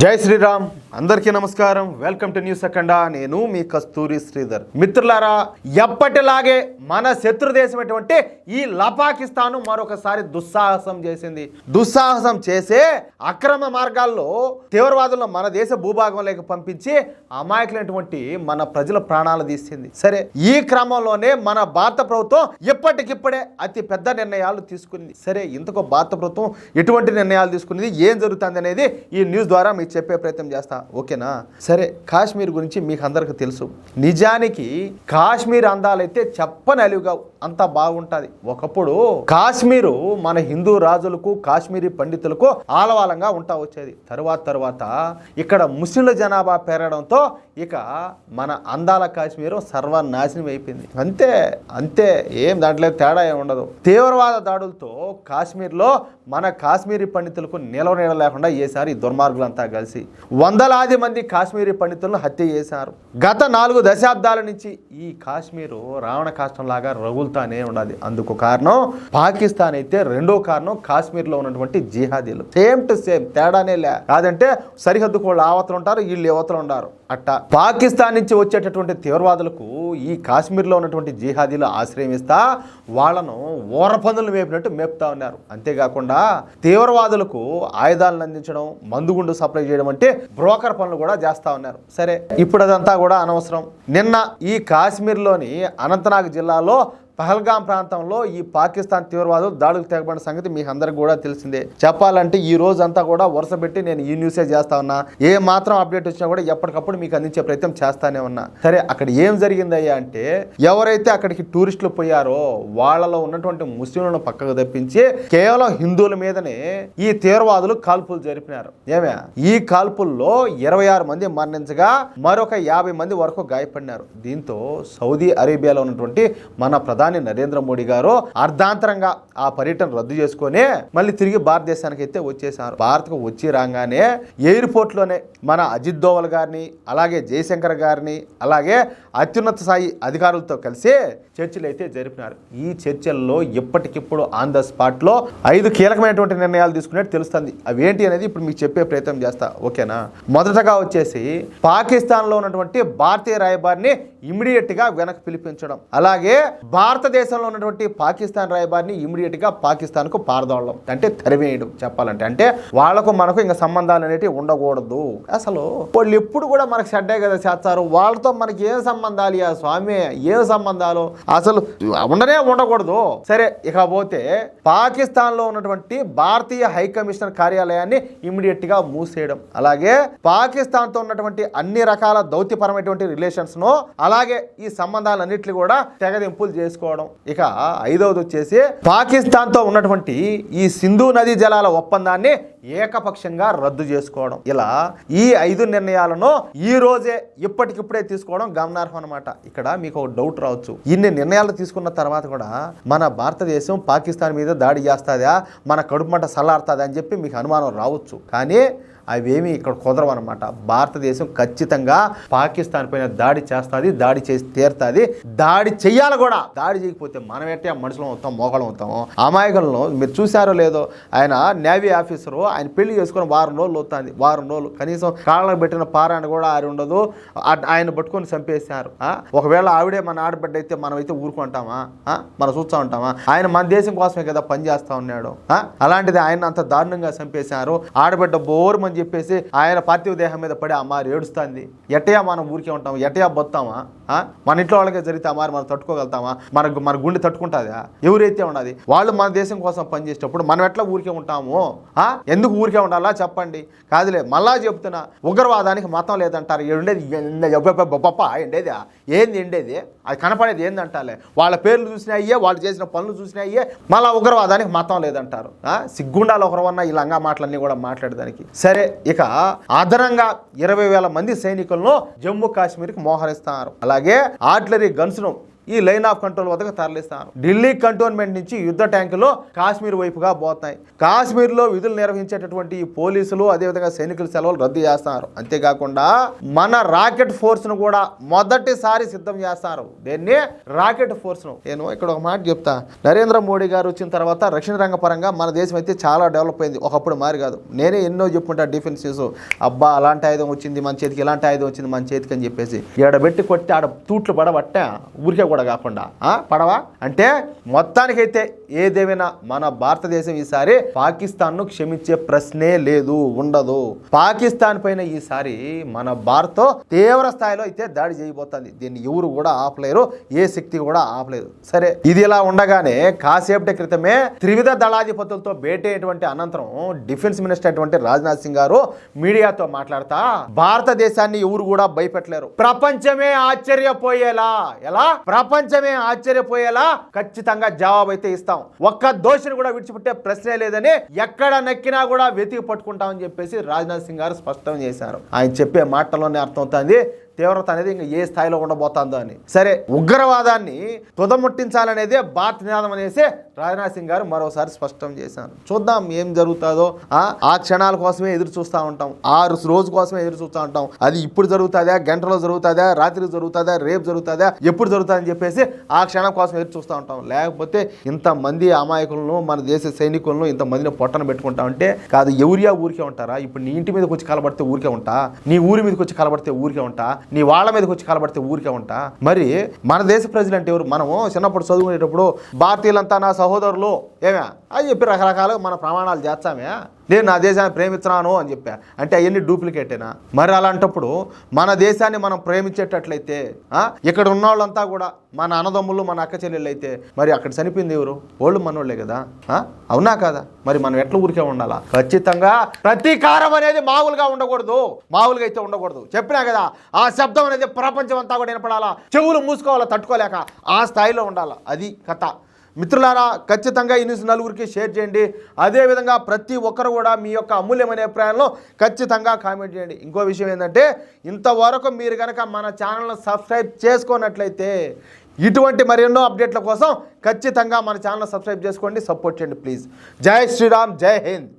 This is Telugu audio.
జై శ్రీరామ్, అందరికీ నమస్కారం. వెల్కమ్ టు న్యూస్ అఖండ. నేను మీ కస్తూరి శ్రీధర్. మిత్రులారా, ఎప్పటిలాగే మన శత్రు దేశమైనటువంటి ఈ పాకిస్తాన్ మరొకసారి దుస్సాహసం చేసే అక్రమ మార్గాల్లో తీవ్రవాదులను మన దేశ భూభాగంలోకి పంపించి అమాయకులైనటువంటి మన ప్రజల ప్రాణాలు తీసింది. సరే, ఈ క్రమంలోనే మన భారత ప్రభుత్వం ఇప్పటికిప్పుడే అతి పెద్ద నిర్ణయాలు తీసుకుంది. సరే, ఇంతకు భారత ప్రభుత్వం ఎటువంటి నిర్ణయాలు తీసుకునేది, ఏం జరుగుతుంది అనేది ఈ న్యూస్ ద్వారా మీకు చెప్పే ప్రయత్నం చేస్తా. ఓకేనా? సరే, కాశ్మీర్ గురించి మీకు అందరికి తెలుసు. నిజానికి కాశ్మీర్ అందాలైతే చెప్పనలివిగా అంత బాగుంటుంది. ఒకప్పుడు కాశ్మీరు మన హిందూ రాజులకు, కాశ్మీరీ పండితులకు ఆలవాలంగా ఉంటా వచ్చేది. తర్వాత ఇక్కడ ముస్లింల జనాభా పెరగడంతో ఇక మన అందాల కాశ్మీరు సర్వనాశనం అయిపోయింది. అంతే ఏం దాంట్లో తేడా ఏమి ఉండదు. తీవ్రవాద దాడులతో కాశ్మీర్లో మన కాశ్మీరీ పండితులకు నిలవ లేకుండా చేశారు ఈ దుర్మార్గులంతా కలిసి. వందలాది మంది కాశ్మీరీ పండితులను హత్య చేశారు. గత 4 దశాబ్దాల నుంచి ఈ కాశ్మీరు రావణ కాష్టంలాగా రగులుతానే ఉన్నది. అందుకు కారణం పాకిస్తాన్ అయితే, రెండో కారణం కాశ్మీర్లో ఉన్నటువంటి జిహాదీలు. సేమ్ టు సేమ్, తేడానే లే. కాదంటే సరిహద్దుకు వాళ్ళు ఆవతలు ఉంటారు, వీళ్ళు యువతలు ఉంటారు. అట్టా పాకిస్తాన్ నుంచి వచ్చేటటువంటి తీవ్రవాదులకు ఈ కాశ్మీర్లో ఉన్నటువంటి జిహాదీలు ఆశ్రయం ఇస్తా వాళ్ళను ఓరపందులు మేపినట్టు మేపుతా ఉన్నారు. అంతేకాకుండా తీవ్రవాదులకు ఆయుధాలను అందించడం, మందుగుండు సప్లై చేయడం అంటే బ్రోకర్ పనులు కూడా చేస్తా ఉన్నారు. సరే, ఇప్పుడు అదంతా కూడా అనవసరం. నిన్న ఈ కాశ్మీర్లోని అనంతనాగ్ జిల్లాలో పహల్గాం ప్రాంతంలో ఈ పాకిస్తాన్ తీవ్రవాదులు దాడులు తెగబడిన సంగతి మీకు అందరికి కూడా తెలిసిందే. చెప్పాలంటే ఈ రోజు అంతా కూడా వరుస పెట్టి నేను ఈ న్యూసే చేస్తా ఉన్నా. ఏ మాత్రం అప్డేట్ వచ్చినా కూడా ఎప్పటికప్పుడు మీకు అందించే ప్రయత్నం చేస్తానే ఉన్నా. సరే, అక్కడ ఏం జరిగిందయ్యా అంటే, ఎవరైతే అక్కడికి టూరిస్టులు పోయారో వాళ్ళలో ఉన్నటువంటి ముస్లింలను పక్కకు తప్పించి కేవలం హిందువుల మీదనే ఈ తీవ్రవాదులు కాల్పులు జరిపినారు. ఈ కాల్పుల్లో 26 మంది మరణించగా మరొక 50 మంది వరకు గాయపడినారు. దీంతో సౌదీ అరేబియాలో ఉన్నటువంటి మన ప్రధాని నరేంద్ర మోడీ గారు అర్ధాంతరంగా ఆ పర్యటన రద్దు చేసుకొని మళ్ళీ తిరిగి భారతదేశానికి అయితే వచ్చేసారు. భారత్కు వచ్చి రాగానే ఎయిర్పోర్ట్ లోనే మన అజిత్ దోవల్ గారిని, అలాగే జయశంకర్ గారిని, అలాగే అత్యున్నత స్థాయి అధికారులతో కలిసి చర్చలు అయితే జరిపినారు. ఈ చర్చల్లో ఇప్పటికిప్పుడు ఆన్ ద స్పాట్ లో 5 కీలకమైనటువంటి నిర్ణయాలు తీసుకునేట్టు తెలుస్తుంది. అవేంటి అనేది ఇప్పుడు మీకు చెప్పే ప్రయత్నం చేస్తా. ఓకేనా? మొదటగా వచ్చేసి పాకిస్తాన్ లో ఉన్నటువంటి భారతీయ రాయబారిని ఇమ్మీడియట్ గా వెనక్కి పిలిపించడం, అలాగే భారతదేశంలో ఉన్నటువంటి పాకిస్తాన్ రాయబారిని ఇమ్మీడియట్ గా పాకిస్తాన్ కు పారదోళం, అంటే తరివేయడం. చెప్పాలంటే అంటే వాళ్లకు మనకు ఇంకా సంబంధాలు అనేవి ఉండకూడదు. అసలు వాళ్ళు ఎప్పుడు కూడా మనకు చెడ్డే కదా చేస్తారు. వాళ్ళతో మనకి ఏం సంబంధాలు యా స్వామి, ఏం సంబంధాలు అసలు ఉండకూడదు. సరే, ఇకపోతే పాకిస్తాన్ లో ఉన్నటువంటి భారతీయ హై కమిషనర్ కార్యాలయాన్ని ఇమ్మీడియట్ గా మూసేయడం, అలాగే పాకిస్తాన్ తో ఉన్నటువంటి అన్ని రకాల దౌత్యపరమైనటువంటి రిలేషన్స్ ను, అలాగే ఈ సంబంధాలన్నింటినీ కూడా తెగదింపులు చేసుకోవడం. ఇక 5వది వచ్చేసి పాకిస్తాన్ తో ఉన్నటువంటి ఈ సింధు నదీ జలాల ఒప్పందాన్ని ఏకపక్షంగా రద్దు చేసుకోవడం. ఇలా ఈ 5 నిర్ణయాలను ఈ రోజే ఇప్పటికిప్పుడే తీసుకోవడం గమనార్హం అన్నమాట. ఇక్కడ మీకు ఒక డౌట్ రావచ్చు, ఇన్ని నిర్ణయాలు తీసుకున్న తర్వాత కూడా మన భారతదేశం పాకిస్తాన్ మీద దాడి చేస్తుందా, మన కడుపు మంట సల్లారుతుందా అని చెప్పి మీకు అనుమానం రావచ్చు. కానీ అవేమీ ఇక్కడ కుదరవన్నమాట. భారతదేశం ఖచ్చితంగా పాకిస్తాన్ పైన దాడి చేస్తుంది, దాడి చేసి తీరుతుంది, దాడి చెయ్యాలి కూడా. దాడి చేయకపోతే మనం ఎట్టే మనుషులం అవుతాం, మోకాళ్ళం అవుతాము. అమాయకులను మీరు చూసారో లేదో, ఆయన నేవీ ఆఫీసరు, ఆయన పెళ్లి చేసుకుని 1 వారం రోజులు అవుతుంది. 1 వారం రోజులు కనీసం కాళ్ళకు పెట్టిన పారాయణ కూడా ఆరి ఉండదు. ఆయన పట్టుకొని చంపేశారు. ఒకవేళ ఆవిడే మన ఆడబిడ్డ అయితే మనం అయితే ఊరుకుంటామా? మనం చూస్తూ ఉంటామా? ఆయన మన దేశం కోసమే కదా పనిచేస్తా ఉన్నాడు. అలాంటిది ఆయన అంత దారుణంగా చంపేశారు. ఆడబిడ్డ బోరు మంది చెప్పేసి ఆయన పార్థివ దేహం మీద పడి అమ్మారు ఏడుస్తుంది. ఎట్టయా మనం ఊరికే ఉంటాం? ఎట్టయా బతామా? మన ఇంట్లో వాళ్ళకే జరిగితే అమ్మారు మనం తట్టుకోగలుగుతామా? మన గుండె తట్టుకుంటుందా? ఎవరైతే ఉన్నది వాళ్ళు మన దేశం కోసం పనిచేసేటప్పుడు మనం ఎట్లా ఊరికే ఉంటాము? ఎందుకు ఊరికే ఉండాలా చెప్పండి? కాదులే, మళ్ళా చెప్తున్నా, ఉగ్రవాదానికి మతం లేదంటారు. ఉండేది ఎండేది ఏంది? ఎండేది అది కనపడేది ఏందంటాలే? వాళ్ళ పేర్లు చూసినాయ్యే, వాళ్ళు చేసిన పనులు చూసినాయ్యే, మళ్ళా ఉగ్రవాదానికి మతం లేదంటారు. సిగ్గుండాలి ఒకరవన్నా ఈ లంగా మాటలన్నీ కూడా మాట్లాడడానికి. సరే, ఇక అదనంగా 20,000 మంది సైనికులను జమ్మూ కాశ్మీర్కి మోహరిస్తున్నారు. అలాగే ఆర్టిలరీ గన్స్ ను ఈ లైన్ ఆఫ్ కంట్రోల్ వద్దకు తరలిస్తారు. ఢిల్లీ కంటోన్మెంట్ నుంచి యుద్ధ ట్యాంకులు కాశ్మీర్ వైపుగా పోతాయి. కాశ్మీర్లో విధులు నిర్వహించేటటువంటి ఈ పోలీసులు అదేవిధంగా సైనికుల సెలవులు రద్దు చేస్తున్నారు. అంతేకాకుండా మన రాకెట్ ఫోర్స్ను కూడా మొదటిసారి సిద్ధం చేస్తారు. దేన్ని? రాకెట్ ఫోర్స్ను. నేను ఇక్కడ ఒక మాట చెప్తా. నరేంద్ర మోడీ గారు వచ్చిన తర్వాత రక్షణ రంగ పరంగా మన దేశం అయితే చాలా డెవలప్ అయింది. ఒకప్పుడు మారి కాదు. నేనే ఎన్నో చెప్పుకుంటా డిఫెన్స్ న్యూస్, అబ్బా అలాంటి ఆయుధం వచ్చింది మన చేతికి, ఇలాంటి ఆయుధం వచ్చింది మన చేతికి అని చెప్పేసి ఏడబెట్టి కొట్టి ఆడ తూట్లు పడబట్టా ఊరికే కూడా కాకుండా పడవా అంటే మొత్తానికైతే ఏదేమైనా మన భారతదేశం ఈసారి పాకిస్తాన్ను క్షమించే ప్రశ్నే లేదు, ఉండదు. పాకిస్తాన్ పైన ఈసారి మన భారత్ తీవ్ర స్థాయిలో అయితే దాడి చేయబోతుంది. దీన్ని ఎవరు కూడా ఆపలేరు, ఏ శక్తి కూడా ఆపలేదు. సరే, ఇది ఇలా ఉండగానే కాసేపటి క్రితమే త్రివిధ దళాధిపతులతో భేటైనటువంటి అనంతరం డిఫెన్స్ మినిస్టర్ అటువంటి రాజ్నాథ్ సింగ్ గారు మీడియాతో మాట్లాడతా భారతదేశాన్ని ఎవరు కూడా భయపెట్టలేరు, ప్రపంచమే ఆశ్చర్యపోయేలా, ఎలా ప్రపంచమే ఆశ్చర్యపోయేలా ఖచ్చితంగా జవాబు అయితే ఇస్తాం, ఒక్క దోషిని కూడా విడిచిపెట్టే ప్రశ్నే లేదని, ఎక్కడ నక్కినా కూడా వెతికి పట్టుకుంటామని చెప్పేసి రాజ్నాథ్ సింగ్ గారు స్పష్టం చేశారు. ఆయన చెప్పే మాటల్లోనే అర్థమవుతుంది తీవ్రత అనేది ఇంకా ఏ స్థాయిలో ఉండబోతుందో అని. సరే, ఉగ్రవాదాన్ని తుదముట్టించాలనేదే భారత నినాదం అనేసి రాజ్నాథ్ సింగ్ గారు మరోసారి స్పష్టం చేశారు. చూద్దాం ఏం జరుగుతుందో. ఆ క్షణాల కోసమే ఎదురు చూస్తూ ఉంటాం, ఆ రోజు కోసమే ఎదురు చూస్తూ ఉంటాం. అది ఇప్పుడు జరుగుతుందా, గంటలో జరుగుతుందా, రాత్రి జరుగుతుందా, రేపు జరుగుతుందా, ఎప్పుడు జరుగుతుందని చెప్పేసి ఆ క్షణం కోసం ఎదురు చూస్తూ ఉంటాం. లేకపోతే ఇంతమంది అమాయకులను, మన దేశ సైనికులను ఇంతమందిని పొట్టన పెట్టుకుంటా ఉంటే కాదు, ఎవరియా ఊరికే ఉంటారా? ఇప్పుడు నీ ఇంటి మీదకి వచ్చి కలబడితే ఊరికే ఉంటా, నీ ఊరి మీదకి వచ్చి కలబడితే ఊరికే ఉంటా, నీ వాళ్ళ మీదకి వచ్చి కలబడితే ఊరికే ఉంటా? మరి మన దేశ ప్రజలు అంటే ఎవరు? మనము చిన్నప్పుడు చదువుకునేటప్పుడు భారతీయులంతా నా సహోదరులు ఏమే అని చెప్పి రకరకాలుగా మన ప్రమాణాలు చేస్తామే. నేను నా దేశాన్ని ప్రేమిస్తున్నాను అని చెప్పా అంటే అవన్నీ డూప్లికేటేనా? మరి అలాంటప్పుడు మన దేశాన్ని మనం ప్రేమించేటట్లయితే ఇక్కడ ఉన్న వాళ్ళంతా కూడా మన అన్నదమ్ములు, మన అక్క చెల్లెళ్ళు అయితే మరి అక్కడ చనిపోయింది ఎవరు? వాళ్ళు మనోళ్లే కదా, అవునా కదా? మరి మనం ఎట్లా ఊరికే ఉండాలా? ఖచ్చితంగా ప్రతీకారం అనేది మామూలుగా ఉండకూడదు, మామూలుగా అయితే ఉండకూడదు. చెప్పినా కదా, ఆ శబ్దం అనేది ప్రపంచం అంతా కూడా వినపడాలా, చెవులు మూసుకోవాలా తట్టుకోలేక, ఆ స్థాయిలో ఉండాలా. అది కథ. మిత్రులారా, ఖచ్చితంగా ఈ న్యూస్ నలుగురికి షేర్ చేయండి. అదేవిధంగా ప్రతి ఒక్కరు కూడా మీ యొక్క అమూల్యమైన అభిప్రాయంలో ఖచ్చితంగా కామెంట్ చేయండి. ఇంకో విషయం ఏంటంటే, ఇంతవరకు మీరు కనుక మన ఛానల్ను సబ్స్క్రైబ్ చేసుకున్నట్లయితే ఇటువంటి మరెన్నో అప్డేట్ల కోసం ఖచ్చితంగా మన ఛానల్ సబ్స్క్రైబ్ చేసుకోండి, సపోర్ట్ చేయండి ప్లీజ్. జై శ్రీరామ్, జై హింద్.